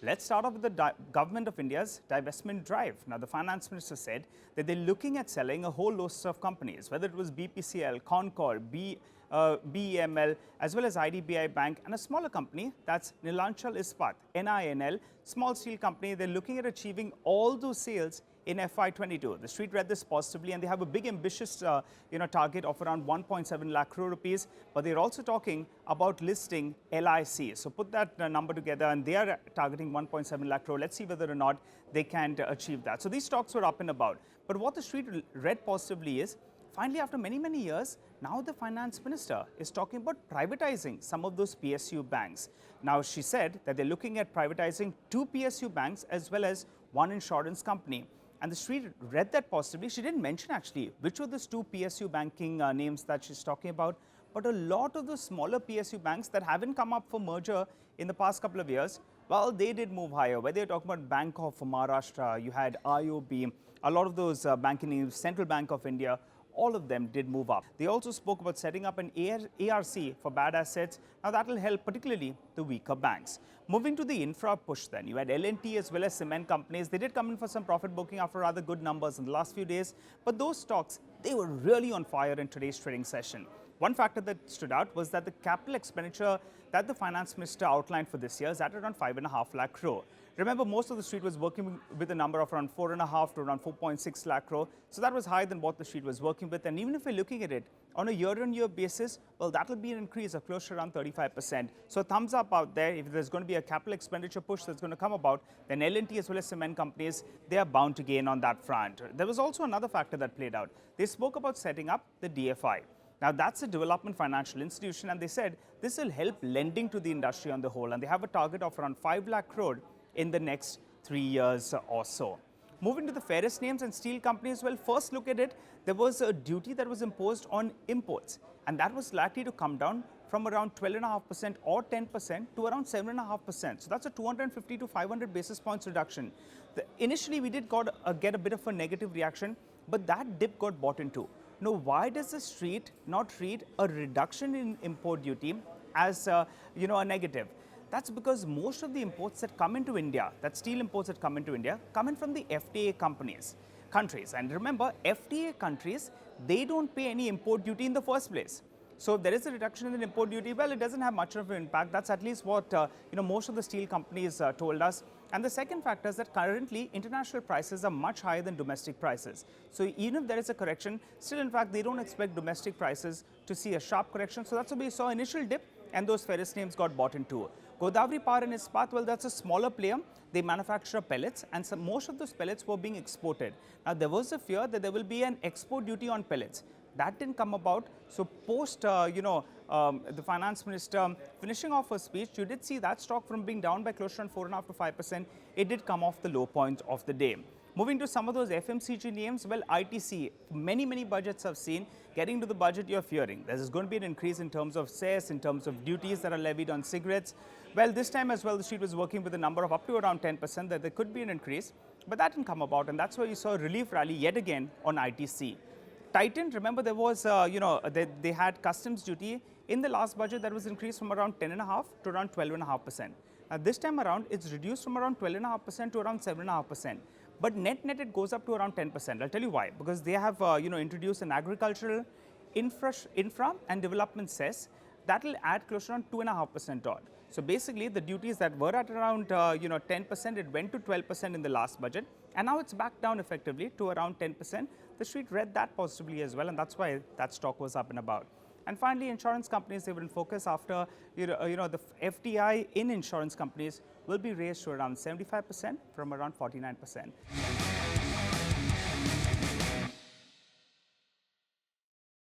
Let's start off with the Government of India's divestment drive. Now, the Finance Minister said that they're looking at selling a whole host of companies, whether it was BPCL, Concord, BEML, as well as IDBI Bank, and a smaller company, that's Neelachal Ispat, NINL, small steel company. They're looking at achieving all those sales in FY22. The street read this positively, and they have a big ambitious target of around 1.7 lakh crore rupees, but they're also talking about listing LIC. So put that number together, and they are targeting 1.7 lakh crore. Let's see whether or not they can achieve that. So these stocks were up and about. But what the street read positively is, finally, after many years, now the Finance Minister is talking about privatizing some of those PSU banks. Now, she said that they're looking at privatizing 2 PSU banks as well as 1 insurance company. And the street read that positively. She didn't mention actually which were those 2 PSU banking names that she's talking about. But a lot of those smaller PSU banks that haven't come up for merger in the past couple of years, well, they did move higher. Whether you're talking about Bank of Maharashtra, you had IOB, a lot of those banking names, Central Bank of India, all of them did move up. They also spoke about setting up an ARC for bad assets. Now that will help particularly the weaker banks. Moving to the infra push then, you had L&T as well as cement companies. They did come in for some profit booking after rather good numbers in the last few days. But those stocks, they were really on fire in today's trading session. One factor that stood out was that the capital expenditure that the Finance Minister outlined for this year is at around 5.5 lakh crore. Remember, most of the street was working with a number of around 4.5 to around 4.6 lakh crore. So that was higher than what the street was working with. And even if we're looking at it on a year-on-year basis, well, that will be an increase of close to around 35%. So thumbs up out there. If there's going to be a capital expenditure push that's going to come about, then L&T as well as cement companies, they are bound to gain on that front. There was also another factor that played out. They spoke about setting up the DFI. Now, that's a development financial institution, and they said this will help lending to the industry on the whole, and they have a target of around 5 lakh crore in the next 3 years or so. Moving to the fairest names and steel companies, well, first look at it, there was a duty that was imposed on imports, and that was likely to come down from around 12.5% or 10% to around 7.5%. So that's a 250 to 500 basis points reduction. Initially, we did get a bit of a negative reaction, but that dip got bought into. Now, why does the street not treat a reduction in import duty as a negative? That's because most of the imports that come into India, that steel imports that come into India, come in from the FTA countries. And remember, FTA countries, they don't pay any import duty in the first place. So if there is a reduction in the import duty, well, it doesn't have much of an impact. That's at least what most of the steel companies told us. And the second factor is that currently international prices are much higher than domestic prices. So even if there is a correction, still in fact they don't expect domestic prices to see a sharp correction. So that's why we saw initial dip, and those ferrous names got bought into. Godavari Power and Ispat, well, that's a smaller player. They manufacture pellets, and most of those pellets were being exported. Now, there was a fear that there will be an export duty on pellets. That didn't come about. So post, the Finance Minister finishing off her speech, you did see that stock from being down by close to 4.5 to 5%. It did come off the low point of the day. Moving to some of those FMCG names, well, ITC, many budgets have seen. Getting to the budget, you're fearing there's going to be an increase in terms of cess, in terms of duties that are levied on cigarettes. Well, this time as well, the street was working with a number of up to around 10%, that there could be an increase, but that didn't come about, and that's why you saw a relief rally yet again on ITC. Titan, remember there was, they had customs duty in the last budget that was increased from around 10.5 to around 12.5%. Now, this time around, it's reduced from around 12.5% to around 7.5%. But net it goes up to around 10%. I'll tell you why. Because they have, introduced an agricultural infra and development cess that will add close to around 2.5% odd. So basically, the duties that were at around 10%, it went to 12% in the last budget, and now it's back down effectively to around 10%. The street read that positively as well, and that's why that stock was up and about. And finally, insurance companies, they were in focus after the FDI in insurance companies will be raised to around 75% from around 49%.